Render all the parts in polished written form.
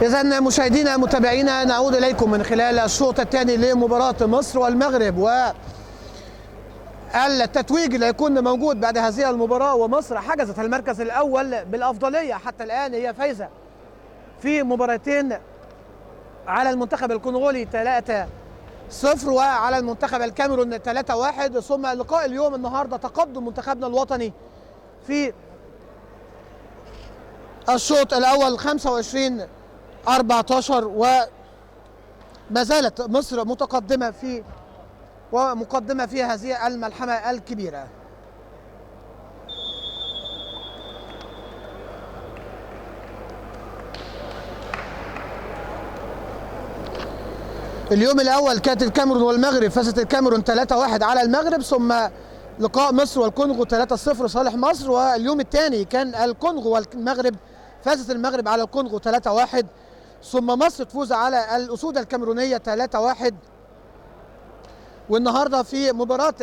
إذن مشاهدينا متابعينا نعود إليكم من خلال الشوط الثاني لمباراة مصر والمغرب، والتتويج اللي هيكون موجود بعد هذه المباراة. ومصر حجزت المركز الأول بالأفضلية حتى الآن، هي فايزة في مباراتين على المنتخب الكونغولي 3-0 وعلى المنتخب الكاميرون 3-1. ثم لقاء اليوم النهارده تقدم منتخبنا الوطني في الشوط الأول 25-14، وما زالت مصر متقدمة في هذه الملحمة الكبيرة. اليوم الأول كانت الكاميرون والمغرب، فازت الكاميرون 3-1 على المغرب، ثم لقاء مصر والكونغو 3-0 صالح مصر. واليوم الثاني كان الكونغو والمغرب، فازت المغرب على الكونغو 3-1، ثم مصر تفوز على الأسود الكاميرونية 3-1. والنهارده في مباراة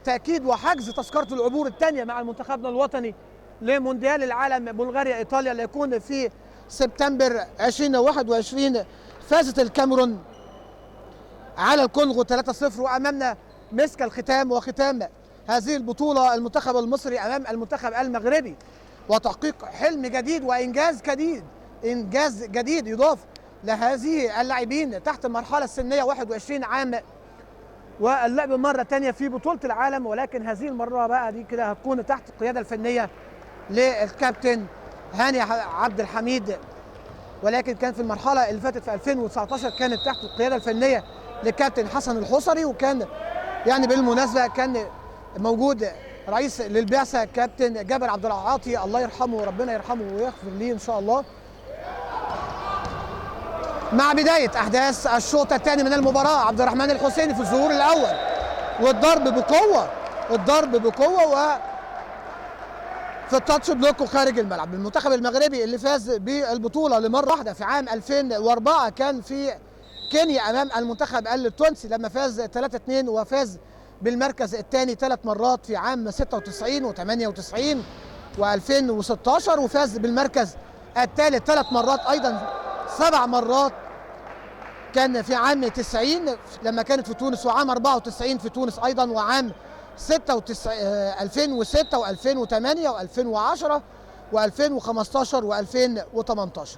تأكيد وحجز تذكرة العبور الثانية مع منتخبنا الوطني لمونديال العالم بلغاريا إيطاليا اللي يكون في سبتمبر 2021. فازت الكاميرون على الكونغو 3-0، وأمامنا مسك الختام وختام هذه البطولة المنتخب المصري أمام المنتخب المغربي، وتحقيق حلم جديد وإنجاز جديد يضاف لهذه اللاعبين تحت المرحلة السنية 21 عام، واللعب مرة تانية في بطولة العالم، ولكن هذه المرة بقى دي كده هتكون تحت القيادة الفنية للكابتن هاني عبد الحميد، ولكن كان في المرحلة اللي فاتت في 2019 كانت تحت القيادة الفنية للكابتن حسن الحصري. وكان يعني بالمناسبة كان موجود رئيس للبعثة كابتن جابر عبد العاطي، الله يرحمه وربنا يرحمه ويغفر ليه إن شاء الله. مع بداية أحداث الشوط الثاني من المباراة، عبد الرحمن الحسيني في الظهور الأول، والضرب بقوة و في التاتش بلوك خارج الملعب. المنتخب المغربي اللي فاز بالبطولة لمرة واحدة في عام 2004 كان في كينيا أمام المنتخب التونسي لما فاز 3-2، وفاز بالمركز الثاني 3 مرات في عام 96 و98 و2016، وفاز بالمركز الثالث 3 مرات أيضا 7 مرات كان في عام 90 لما كانت في تونس، وعام 94 في تونس أيضا، وعام 2006 و2008 و2010 و2015 و2018.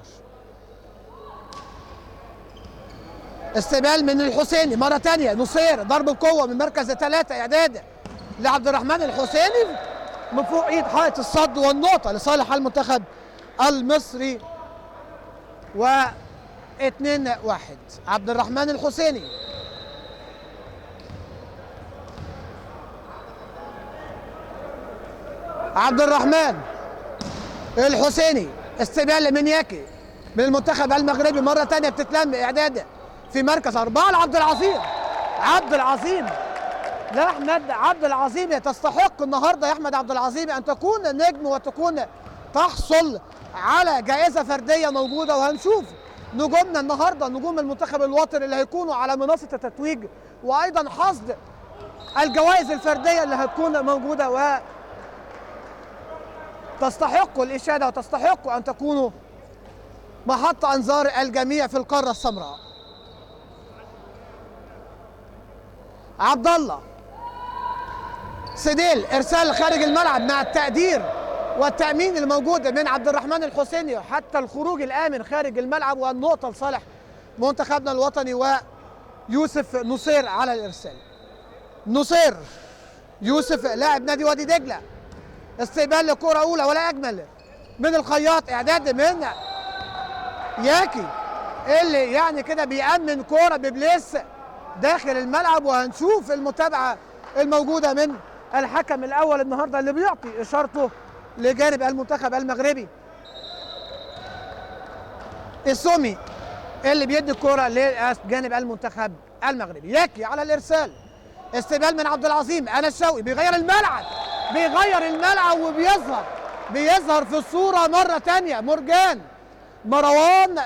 استقبال من الحسيني مرة تانية، نصير ضرب بقوة من مركز 3، إعداد لعبد الرحمن الحسيني من فوق إيد حائط الصد، والنقطة لصالح المنتخب المصري. 2-1 عبد الرحمن الحسيني. عبد الرحمن الحسيني استقبال من ياكي من المنتخب المغربي مرة تانية، بتتلم إعداد في مركز 4 لعبد العظيم. لا أحمد عبد العظيم تستحق النهارده يا أحمد عبد العظيم أن تكون نجم وتكون تحصل على جائزة فردية موجودة، وهنشوف نجومنا النهارده نجوم المنتخب الوطني اللي هيكونوا على منصة التتويج، وأيضا حصد الجوائز الفردية اللي هتكون موجودة، وتستحقوا الإشادة وتستحقوا أن تكونوا محط أنظار الجميع في القارة السمراء. عبد الله سديل ارسال خارج الملعب مع التقدير والتأمين الموجود من عبد الرحمن الحسيني حتى الخروج الآمن خارج الملعب، والنقطة لصالح منتخبنا الوطني. ويوسف نصير على الإرسال. نصير يوسف لاعب نادي وادي دجلة، استقبال لكرة أولى ولا أجمل من الخياط، إعداد من ياكي اللي يعني كده بيأمن كرة ببليس داخل الملعب. وهنشوف المتابعة الموجودة من الحكم الأول النهارده اللي بيعطي إشارته لجانب المنتخب المغربي، السومي اللي بيدي الكرة لجانب المنتخب المغربي. ياكي على الإرسال، استقبال من عبد العظيم، أنس شوقي بيغير الملعب وبيظهر في الصورة مرة تانية مروان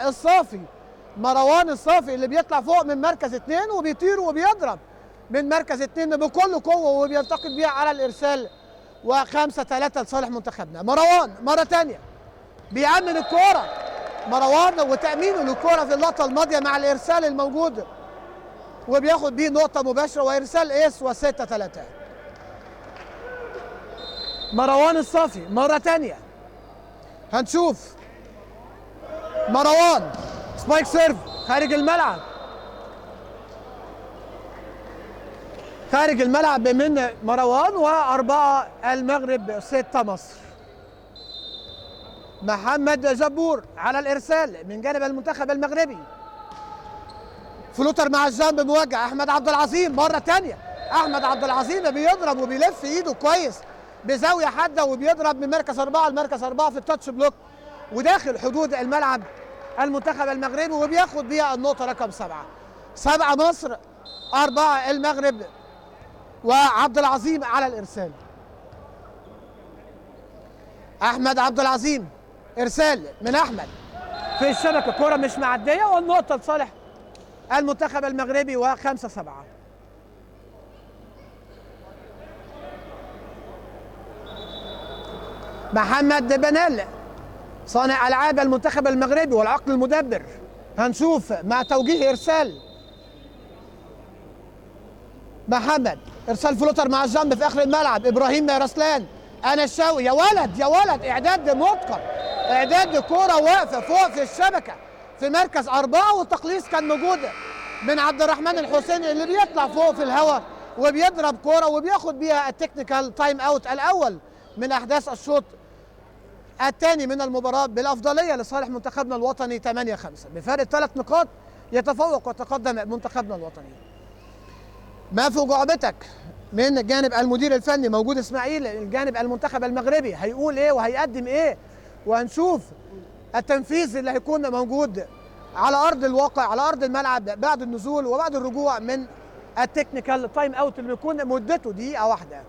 الصافي اللي بيطلع فوق من مركز 2 وبيطير وبيضرب من مركز 2 بكل قوة وبيلتقط بيها على الإرسال. 5-3 لصالح منتخبنا. مروان مرة تانية بيأمن الكرة مروان وتأمينه للكرة في اللقطة الماضية مع الإرسال الموجود، وبياخد بيه نقطة مباشرة وإرسال إيس و6-3. مروان الصافي مرة تانية، هنشوف مروان سبايك سيرف خارج الملعب، خارج الملعب من مروان، و4 المغرب 6 مصر. محمد جبور على الإرسال من جانب المنتخب المغربي، فلوتر مع الجنب موجه. أحمد عبد العظيم مرة تانية، أحمد عبد العظيم بيضرب وبيلف إيده كويس بزاوية حادة، وبيضرب من مركز 4 لمركز 4 في التاتش بلوك وداخل حدود الملعب المنتخب المغربي، وبياخد بيها النقطة رقم 7. 7 مصر 4 المغرب، وعبد العظيم على الإرسال. أحمد عبد العظيم إرسال من أحمد في الشبكة، كرة مش معدية، والنقطة لصالح المنتخب المغربي، و5-7. محمد بنال صانع ألعاب المنتخب المغربي والعقل المدبر، هنشوف مع توجيه إرسال محمد، إرسال فلوتر مع الجنب في آخر الملعب. إبراهيم رسلان أنا الشاوي، يا ولد يا ولد، إعداد متقن، إعداد كرة واقفة فوق في الشبكة في مركز 4، والتقليص كان موجود من عبد الرحمن الحسيني اللي بيطلع فوق في الهواء وبيضرب كرة وبياخد بيها التكنيكال تايم اوت الأول من أحداث الشوط الثاني من المباراة، بالأفضلية لصالح منتخبنا الوطني 8-5. بفارق 3 نقاط يتفوق وتقدم منتخبنا الوطني. ما في جعبتك من جانب المدير الفني موجود اسماعيل، الجانب المنتخب المغربي هيقول ايه وهيقدم ايه، وهنشوف التنفيذ اللي هيكون موجود على ارض الواقع، على ارض الملعب بعد النزول وبعد الرجوع من التكنيكال تايم اوت اللي بيكون مدته دقيقة واحدة.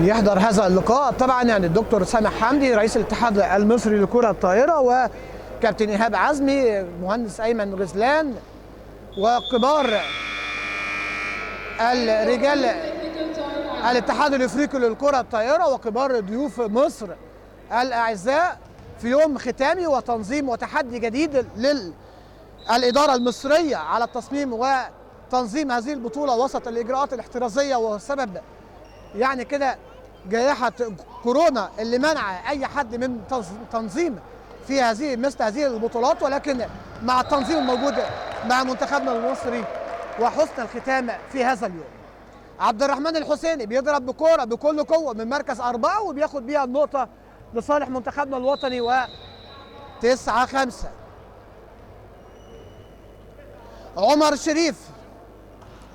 يحضر هذا اللقاء طبعا يعني الدكتور سامح حمدي رئيس الاتحاد المصري لكرة الطائرة، وكابتن إيهاب عزمي، مهندس أيمن غزلان، وكبار الرجال الاتحاد الافريقي للكرة الطائرة، وكبار ضيوف مصر الأعزاء في يوم ختامي وتنظيم وتحدي جديد للإدارة المصرية على التصميم وتنظيم هذه البطولة وسط الإجراءات الاحترازية، وسبب يعني كده جائحة كورونا اللي منع أي حد من تنظيم في مثل هذه البطولات، ولكن مع التنظيم الموجود مع منتخبنا المصري وحسن الختام في هذا اليوم. عبد الرحمن الحسيني بيضرب بكرة بكل قوة من مركز 4 وبياخد بيها النقطة لصالح منتخبنا الوطني، و9-5. عمر شريف،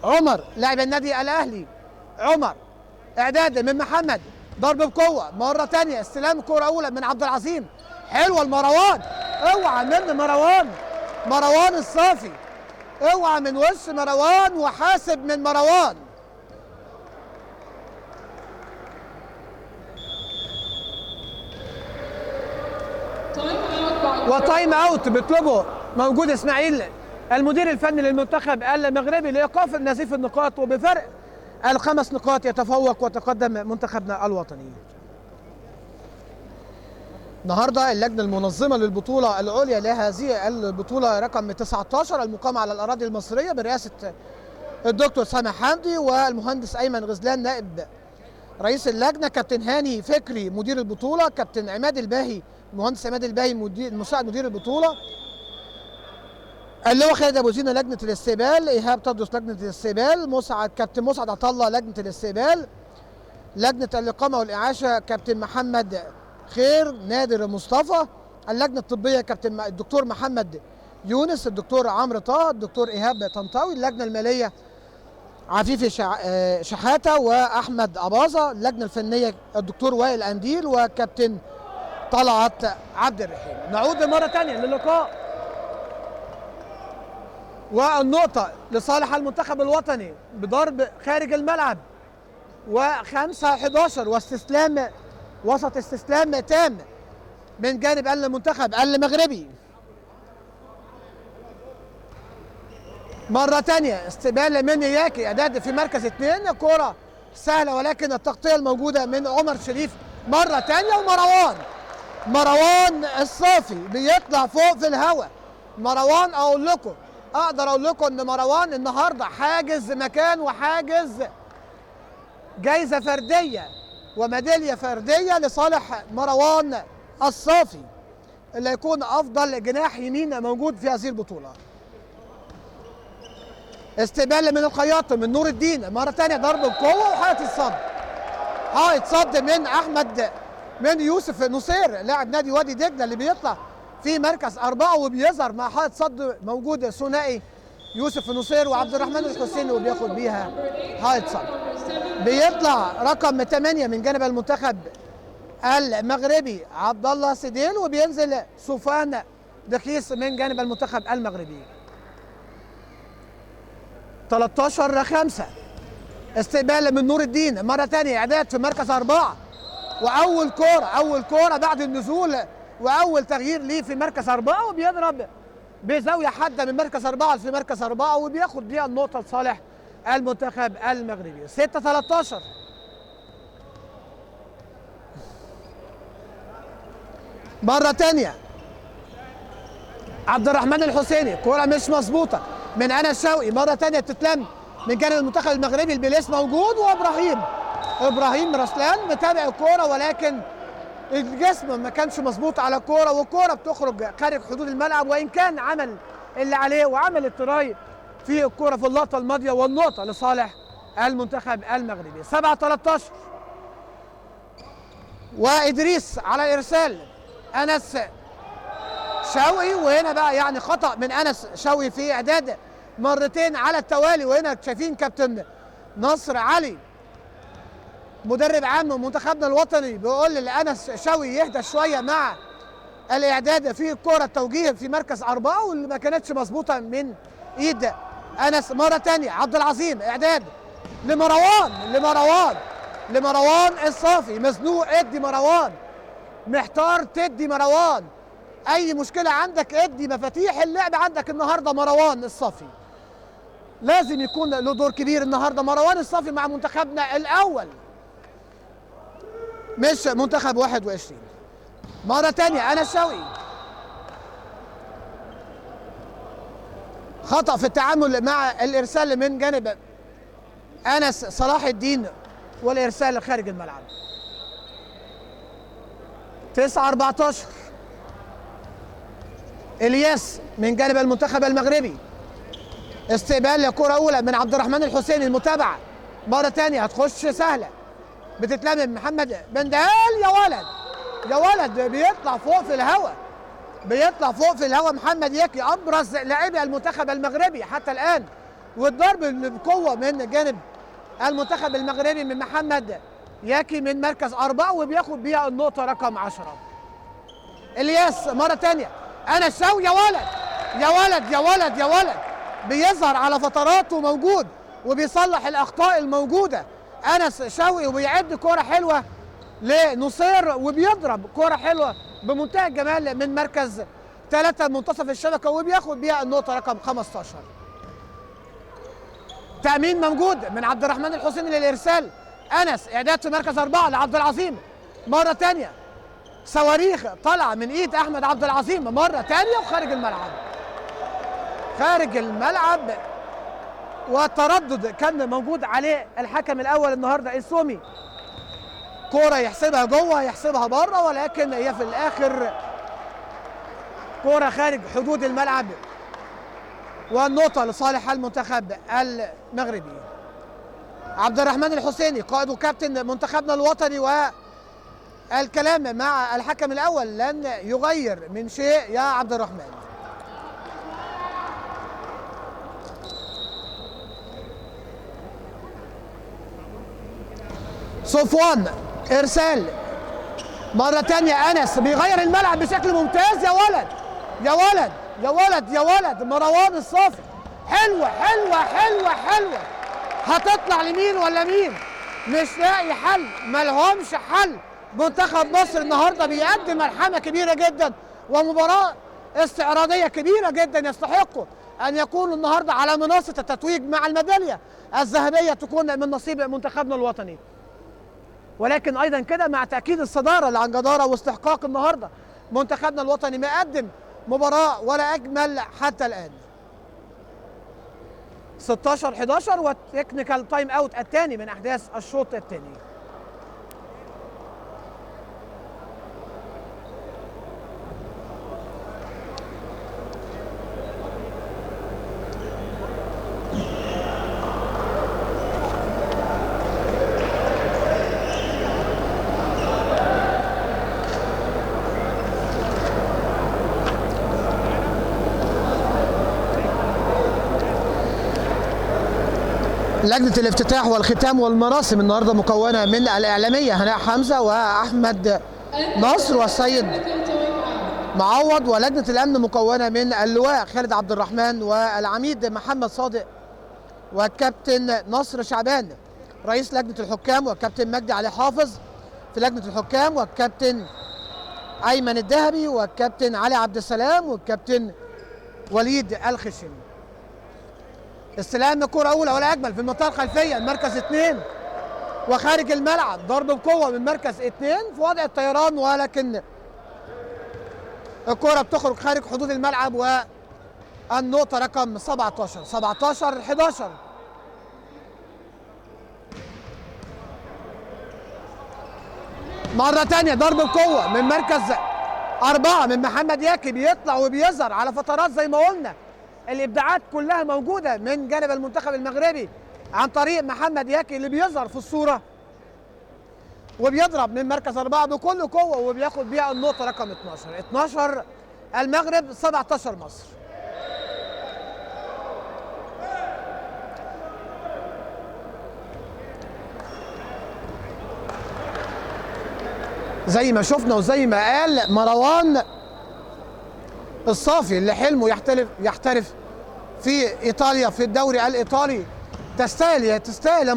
عمر لاعب النادي الأهلي، عمر اعداد من محمد، ضرب بقوه مره ثانيه، استلام كره اولى من عبد العظيم، حلوه لمروان، اوعى من مروان الصافي، اوعى من وش مروان، وحاسب من مروان. وتايم اوت بيطلبه موجود اسماعيل المدير الفني للمنتخب المغربي لايقاف نزيف النقاط، وبفرق ال5 نقاط يتفوق وتقدم منتخبنا الوطني. النهارده اللجنه المنظمه للبطوله العليا لهذه البطوله رقم 19 المقامه على الاراضي المصريه برئاسه الدكتور سامح حمدي والمهندس ايمن غزلان نائب رئيس اللجنه، كابتن هاني فكري مدير البطوله، كابتن عماد الباهي المهندس عماد الباهي مساعد مدير البطوله، اللي هو خالد ابو زينه لجنه الاستقبال، ايهاب تدرس لجنه الاستقبال، كابتن مسعد عطله لجنه الاستقبال، لجنه الاقامه والاعاشه كابتن محمد خير، نادر مصطفى، اللجنه الطبيه كابتن الدكتور محمد يونس، الدكتور عمرو طه، الدكتور ايهاب طنطاوي، اللجنه الماليه عفيفي شحاته واحمد اباظه، اللجنه الفنيه الدكتور وائل انديل وكابتن طلعت عبد الرحيم. نعود مره ثانيه للقاء، والنقطة لصالح المنتخب الوطني بضرب خارج الملعب، و5-11 واستسلام وسط استسلام تام من جانب المنتخب المغربي. مرة تانية استقبال من ياكي، اعداد في مركز 2، كرة سهلة ولكن التغطية الموجودة من عمر شريف. مرة تانية مروان الصافي بيطلع فوق في الهواء. مروان اقدر اقول لكم ان مروان النهارده حاجز مكان وحاجز جايزة فردية وميدالية فردية لصالح مروان الصافي اللي هيكون افضل جناح يمين موجود في هذه البطولة. استقبال من الخياط من نور الدين، مرة تانية ضرب بقوة وحائط الصد. حائط صد من يوسف نصير لاعب نادي وادي دجلة اللي بيطلع في مركز 4 وبيظهر مع حائط صد موجود ثنائي يوسف نصير وعبد الرحمن الحسيني وبياخد بيها حائط صد. بيطلع رقم 8 من جانب المنتخب المغربي عبد الله سديل وبينزل سوفان دخيس من جانب المنتخب المغربي. 13-5 استقبال من نور الدين، مرة ثانية إعداد في مركز 4 وأول كورة بعد النزول وأول تغيير ليه في مركز 4 وبيضرب بزاوية حادة من مركز 4 في مركز 4 وبياخد بيها النقطة لصالح المنتخب المغربي. 6-13 مرة تانية عبد الرحمن الحسيني، كرة مش مظبوطة من أنس شوقي، مرة تانية تتلم من جانب المنتخب المغربي. البليس موجود وإبراهيم رسلان متابع الكرة ولكن الجسم ما كانش مظبوط على الكرة والكرة بتخرج خارج حدود الملعب، وإن كان عمل اللي عليه وعمل التراي في الكرة في اللقطة الماضية والنقطة لصالح المنتخب المغربي. 7-13 وإدريس على إرسال أنس شوقي، وهنا بقى يعني خطأ من أنس شوقي في إعداد مرتين على التوالي. وهنا شايفين كابتن نصر علي مدرب عام منتخبنا الوطني بيقول لأنس شوقي يهدى شوية مع الإعداد في الكرة التوجيه في مركز 4 واللي ما كانتش مظبوطة من إيد أنس. مرة تانية عبد العظيم إعداد لمروان الصافي، مزنوق ادي مروان، محتار تدي مروان، أي مشكلة عندك ادي، مفاتيح اللعب عندك النهارده مروان الصافي، لازم يكون له دور كبير النهارده مروان الصافي مع منتخبنا الأول مش منتخب 21. مرة تانية أنس شوقي خطأ في التعامل مع الإرسال من جانب أنس صلاح الدين والإرسال خارج الملعب. 9-14 إلياس من جانب المنتخب المغربي، استقبال لكرة أولى من عبد الرحمن الحسيني، المتابعة مرة تانية هتخش سهلة بتتلم من محمد بندال. يا ولد بيطلع فوق في الهواء محمد ياكي أبرز لاعبي المنتخب المغربي حتى الآن، والضرب بقوة من جانب المنتخب المغربي من محمد ياكي من مركز 4 وبياخد بيها النقطة رقم 10. إلياس مرة تانية أنس شوقي، يا ولد بيظهر على فتراته موجود وبيصلح الأخطاء الموجودة أنس شوقي، وبيعد كرة حلوة لنصير وبيضرب كرة حلوة بمنتهى الجمال من مركز 3 منتصف الشبكة وبياخد بيها النقطة رقم 15. تأمين موجود من عبد الرحمن الحسيني للإرسال، أنس إعداد في مركز 4 لعبد العظيم، مرة تانية صواريخ طالعة من إيد أحمد عبد العظيم مرة تانية وخارج الملعب. والتردد كان موجود عليه الحكم الأول النهارده السومي، كرة يحسبها جوه يحسبها بره، ولكن هي في الآخر كرة خارج حدود الملعب والنقطة لصالح المنتخب المغربي. عبد الرحمن الحسيني قائد وكابتن منتخبنا الوطني، والكلام مع الحكم الأول لن يغير من شيء يا عبد الرحمن. صفوان إرسال مرة تانية، أنس بيغير الملعب بشكل ممتاز. يا ولد مروان الصافي، حلوة هتطلع لمين ولا مين؟ مش لاقي حل، ملهمش حل. منتخب مصر النهارده بيقدم ملحمة كبيرة جدا ومباراة استعراضية كبيرة جدا يستحقوا ان يكونوا النهارده على منصه التتويج مع الميداليه الذهبيه تكون من نصيب منتخبنا الوطني. ولكن ايضا كده مع تاكيد الصداره اللي عن جداره واستحقاق النهارده منتخبنا الوطني مقدم مباراه ولا اجمل حتى الان. 16-11 والتكنيكال تايم اوت الثاني من احداث الشوط الثاني. لجنة الافتتاح والختام والمراسم النهارده مكونة من الإعلامية هناء حمزة وأحمد نصر والسيد معوض، ولجنة الأمن مكونة من اللواء خالد عبد الرحمن والعميد محمد صادق والكابتن نصر شعبان، رئيس لجنة الحكام والكابتن مجدي علي حافظ في لجنة الحكام، والكابتن أيمن الذهبي والكابتن علي عبد السلام والكابتن وليد الخشن. استلام كرة أولى ولا أجمل في المنطقة الخلفية المركز 2 وخارج الملعب، ضرب بقوة من مركز 2 في وضع الطيران، ولكن الكرة بتخرج خارج حدود الملعب والنقطة رقم 17-11. مرة تانية ضرب بقوة من مركز 4 من محمد ياكي، بيطلع وبيظهر على فترات زي ما قلنا. الابداعات كلها موجوده من جانب المنتخب المغربي عن طريق محمد ياكي اللي بيظهر في الصوره وبيضرب من مركز 4 بكل قوه وبياخد بيها النقطه رقم 12 المغرب 17 مصر. زي ما شفنا وزي ما قال مروان الصافي اللي حلمه يحترف في ايطاليا في الدوري الايطالي، تستاهل يا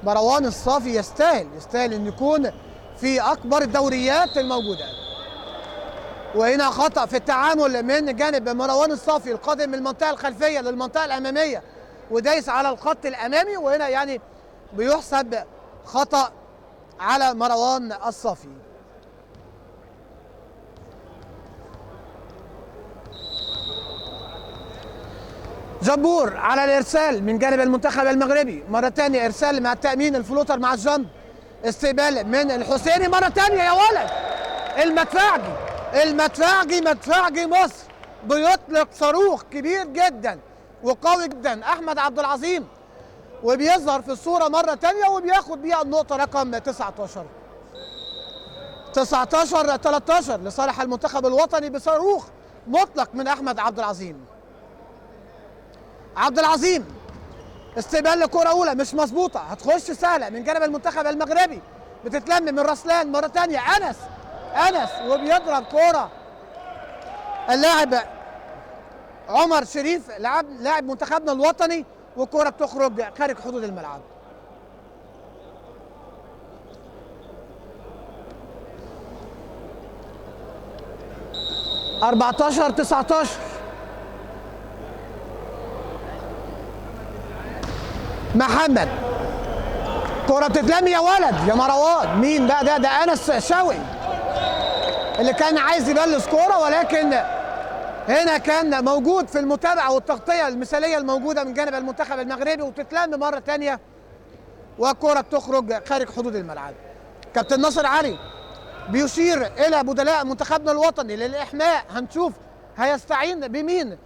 مروان الصافي يستاهل ان يكون في اكبر الدوريات الموجوده. وهنا خطا في التعامل من جانب مروان الصافي القادم من المنطقه الخلفيه للمنطقه الاماميه ودايس على الخط الامامي، وهنا يعني بيحسب خطا على مروان الصافي. جبور على الارسال من جانب المنتخب المغربي، مره ثانيه ارسال مع التامين الفلوتر مع الجنب، استقبال من الحسيني مره ثانيه يا ولد. المدفعجي مصر بيطلق صاروخ كبير جدا وقوي جدا احمد عبد العظيم، وبيظهر في الصوره مره ثانيه وبياخد بيها النقطه رقم 19-13 لصالح المنتخب الوطني بصاروخ مطلق من احمد عبد العظيم. استقبال لكرة أولى مش مظبوطة، هتخش سهلة من جانب المنتخب المغربي، بتتلم من رسلان مرة تانية أنس وبيضرب كرة اللاعب عمر شريف لاعب منتخبنا الوطني، وكرة بتخرج خارج حدود الملعب. – 14-19 محمد، كرة بتتلم يا ولد يا مروان. مين بقى ده أنس شوقي اللي كان عايز يبلس كرة، ولكن هنا كان موجود في المتابعة والتغطية المثالية الموجودة من جانب المنتخب المغربي، وتتلم مرة ثانية والكرة بتخرج خارج حدود الملعب. كابتن ناصر علي بيشير إلى بدلاء منتخبنا الوطني للإحماء، هنشوف هيستعين بمين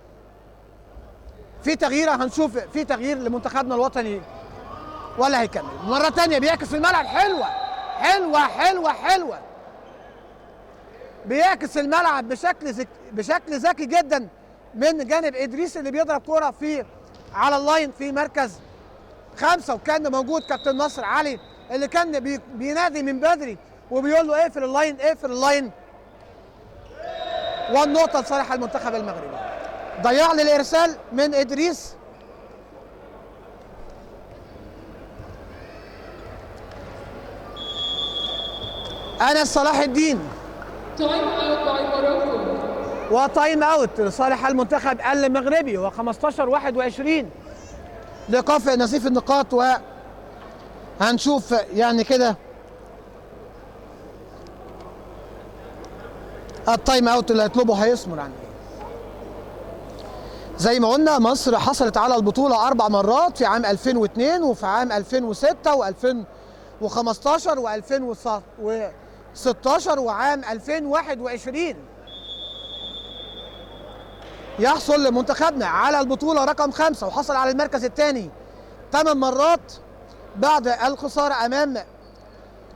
في تغيير، هنشوف في تغيير لمنتخبنا الوطني ولا هيكمل. مرة تانية بيعكس في الملعب، حلوة بيعكس الملعب بشكل ذكي جدا من جانب إدريس اللي بيضرب كرة على اللاين في مركز 5، وكان موجود كابتن ناصر علي اللي كان بينادي من بدري وبيقول له اقفل اللاين والنقطة لصالح المنتخب المغربي. ضيع لي الارسال من ادريس، انس صلاح الدين. وتايم اوت لصالح المنتخب المغربي، و15-21 لإيقاف نزيف النقاط. وهنشوف يعني كده التايم اوت اللي هيطلبه هيثمر عن ايه. زي ما قلنا مصر حصلت على البطولة 4 مرات، في عام 2002 وفي عام 2006 و2015 و2016 وعام 2021. يحصل منتخبنا على البطولة رقم 5 وحصل على المركز الثاني 8 مرات بعد الخسارة أمام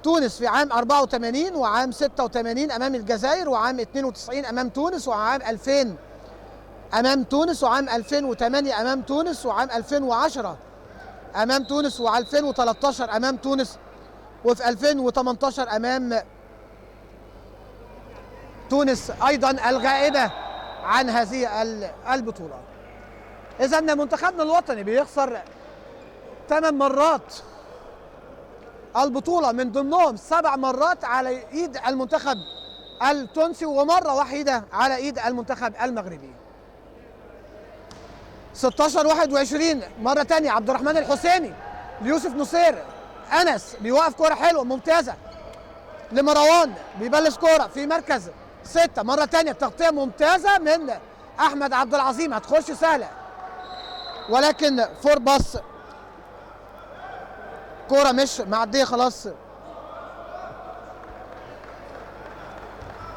تونس في عام 84 وعام 86 أمام الجزائر وعام 92 أمام تونس وعام 2000 أمام تونس وعام 2008 أمام تونس وعام 2010 أمام تونس و2013 أمام تونس وفي 2018 أمام تونس أيضا الغائبة عن هذه البطولة. إذا منتخبنا الوطني بيخسر 8 مرات البطولة، من ضمنهم 7 مرات على إيد المنتخب التونسي ومرة وحيدة على إيد المنتخب المغربي. 16-21 مرة تانية عبد الرحمن الحسيني ليوسف نصير، أنس بيوقف كرة حلوة ممتازة لمروان، بيبلش كرة في مركز 6 مرة تانية، تغطية ممتازة من أحمد عبد العظيم، هتخش سهلة ولكن فور باص، كرة مش معدية خلاص،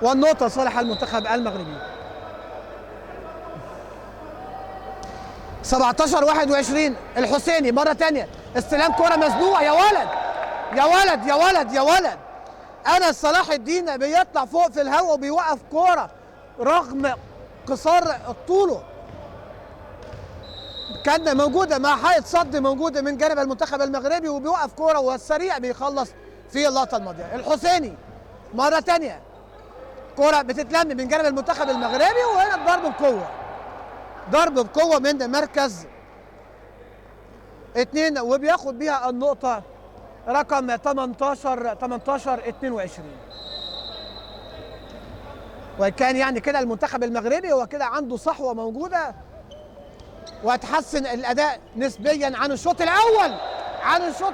والنقطة صالح المنتخب المغربي. 17-21 الحسيني مرة تانية، استلام كرة مزنوقة، يا ولد يا ولد يا ولد يا ولد، أنس صلاح الدين بيطلع فوق في الهواء وبيوقف كرة رغم قصار طوله، كان موجودة مع حائط صد موجودة من جانب المنتخب المغربي، وبيوقف كرة والسريع بيخلص في اللقطة الماضية. الحسيني مرة تانية، كرة بتتلم من جانب المنتخب المغربي، وهنا ضرب بقوة، ضرب بقوة من مركز 2 وبياخد بيها النقطة رقم 18-22. وكان يعني كده المنتخب المغربي هو كده عنده صحوة موجودة، وهتحسن الأداء نسبيا عن الشوط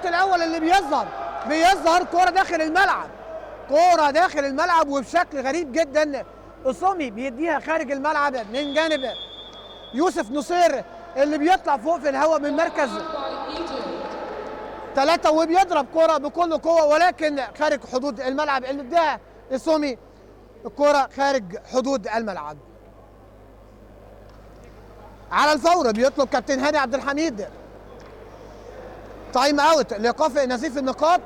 الأول، اللي بيظهر كرة داخل الملعب، كرة داخل الملعب وبشكل غريب جدا. أسومي بيديها خارج الملعب من جانب يوسف نصير اللي بيطلع فوق في الهواء من مركز 3 وبيضرب كرة بكل قوة، ولكن خارج حدود الملعب، اللي اداها أسومي الكرة خارج حدود الملعب. على الفور بيطلب كابتن هاني عبد الحميد تايم اوت لايقاف نزيف النقاط،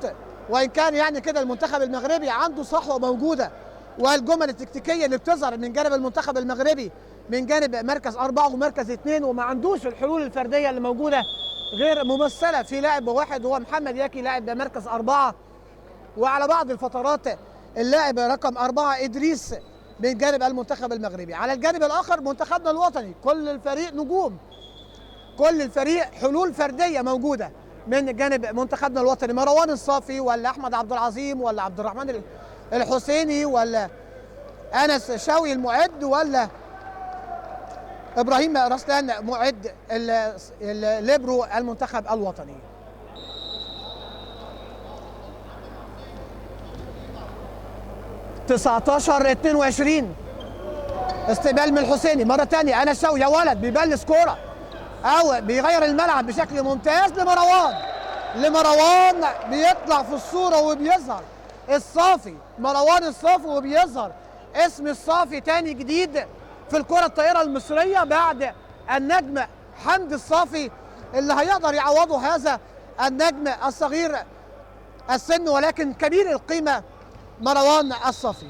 وان كان يعني كده المنتخب المغربي عنده صحوه موجوده، والجمل التكتيكيه اللي بتظهر من جانب المنتخب المغربي من جانب مركز 4 ومركز 2، وما عندوش الحلول الفرديه اللي موجوده غير ممثله في لاعب واحد هو محمد ياكي لاعب مركز 4، وعلى بعض الفترات اللاعب رقم 4 ادريس من جانب المنتخب المغربي. على الجانب الاخر منتخبنا الوطني كل الفريق نجوم، كل الفريق حلول فرديه موجوده من جانب منتخبنا الوطني، مروان الصافي ولا احمد عبد العظيم ولا عبد الرحمن الحسيني ولا انس شوقي المعد ولا ابراهيم رسلان معد الليبرو المنتخب الوطني. تسعتاشر 22 استقبال من الحسيني مره ثانيه، انس شوقي يا ولد بيبلس كوره او بيغير الملعب بشكل ممتاز لمروان بيطلع في الصوره وبيظهر الصافي، مروان الصافي، وبيظهر اسم الصافي تاني جديد في الكره الطائره المصريه بعد النجم حمدي الصافي، اللي هيقدر يعوضه هذا النجم الصغير السن ولكن كبير القيمه مروان الصافي.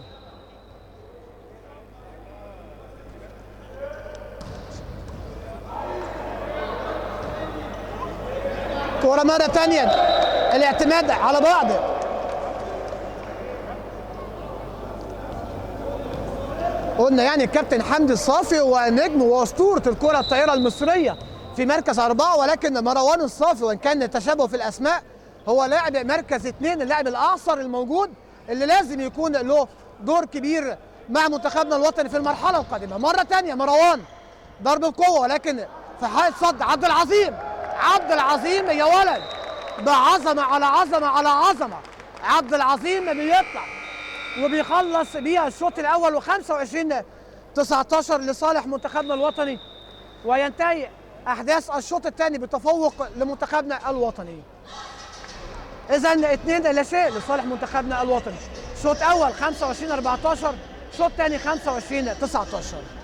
كرة مرة تانية، الاعتماد على بعض، قلنا يعني الكابتن حمدي الصافي هو نجم واسطورة الكرة الطائرة المصرية في مركز 4، ولكن مروان الصافي وان كان تشابه في الاسماء هو لاعب مركز 2، اللاعب الاعصر الموجود اللي لازم يكون له دور كبير مع منتخبنا الوطني في المرحله القادمه. مره ثانيه مروان ضرب بقوه، ولكن في حائط صد عبد العظيم. عبد العظيم يا ولد، ده عظمه على عظمه على عظمه. عبد العظيم بيطلع وبيخلص بيها الشوط الاول، و25-19 لصالح منتخبنا الوطني، وينتهي احداث الشوط الثاني بتفوق لمنتخبنا الوطني. اذا 2-0 لصالح منتخبنا الوطني. شوط اول 25-14، شوط ثاني 25-19.